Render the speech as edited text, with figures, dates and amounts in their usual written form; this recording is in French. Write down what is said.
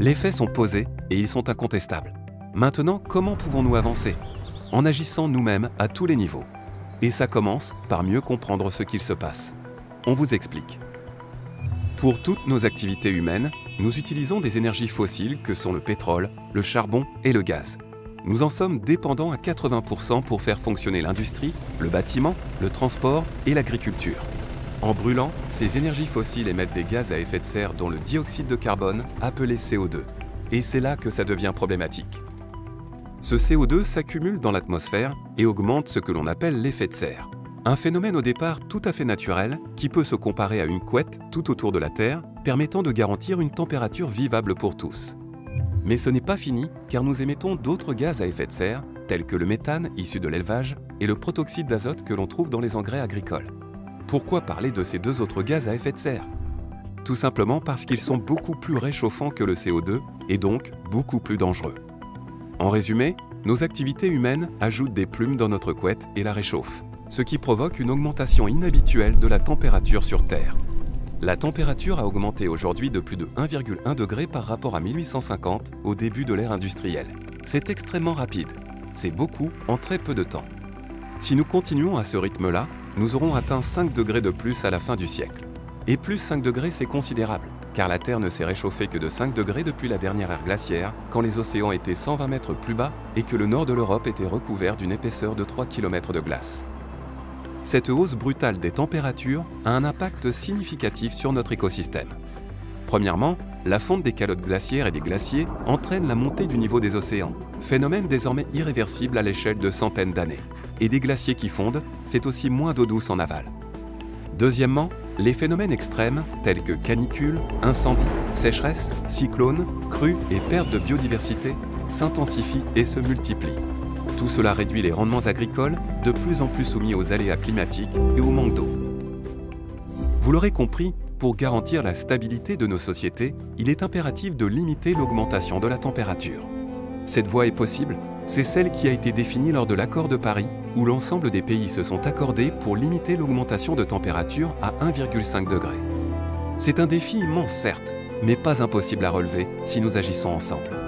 Les faits sont posés et ils sont incontestables. Maintenant, comment pouvons-nous avancer? En agissant nous-mêmes à tous les niveaux. Et ça commence par mieux comprendre ce qu'il se passe. On vous explique. Pour toutes nos activités humaines, nous utilisons des énergies fossiles que sont le pétrole, le charbon et le gaz. Nous en sommes dépendants à 80% pour faire fonctionner l'industrie, le bâtiment, le transport et l'agriculture. En brûlant, ces énergies fossiles émettent des gaz à effet de serre dont le dioxyde de carbone, appelé CO2. Et c'est là que ça devient problématique. Ce CO2 s'accumule dans l'atmosphère et augmente ce que l'on appelle l'effet de serre. Un phénomène au départ tout à fait naturel qui peut se comparer à une couette tout autour de la Terre, permettant de garantir une température vivable pour tous. Mais ce n'est pas fini car nous émettons d'autres gaz à effet de serre, tels que le méthane issu de l'élevage et le protoxyde d'azote que l'on trouve dans les engrais agricoles. Pourquoi parler de ces deux autres gaz à effet de serre? Tout simplement parce qu'ils sont beaucoup plus réchauffants que le CO2 et donc beaucoup plus dangereux. En résumé, nos activités humaines ajoutent des plumes dans notre couette et la réchauffent, ce qui provoque une augmentation inhabituelle de la température sur Terre. La température a augmenté aujourd'hui de plus de 1,1 degré par rapport à 1850 au début de l'ère industrielle. C'est extrêmement rapide, c'est beaucoup en très peu de temps. Si nous continuons à ce rythme-là, nous aurons atteint 5 degrés de plus à la fin du siècle. Et plus 5 degrés, c'est considérable, car la Terre ne s'est réchauffée que de 5 degrés depuis la dernière ère glaciaire, quand les océans étaient 120 mètres plus bas et que le nord de l'Europe était recouvert d'une épaisseur de 3 km de glace. Cette hausse brutale des températures a un impact significatif sur notre écosystème. Premièrement, la fonte des calottes glaciaires et des glaciers entraîne la montée du niveau des océans, phénomène désormais irréversible à l'échelle de centaines d'années. Et des glaciers qui fondent, c'est aussi moins d'eau douce en aval. Deuxièmement, les phénomènes extrêmes tels que canicules, incendies, sécheresses, cyclones, crues et perte de biodiversité s'intensifient et se multiplient. Tout cela réduit les rendements agricoles, de plus en plus soumis aux aléas climatiques et au manque d'eau. Vous l'aurez compris, pour garantir la stabilité de nos sociétés, il est impératif de limiter l'augmentation de la température. Cette voie est possible, c'est celle qui a été définie lors de l'accord de Paris, où l'ensemble des pays se sont accordés pour limiter l'augmentation de température à 1,5 degré. C'est un défi immense certes, mais pas impossible à relever si nous agissons ensemble.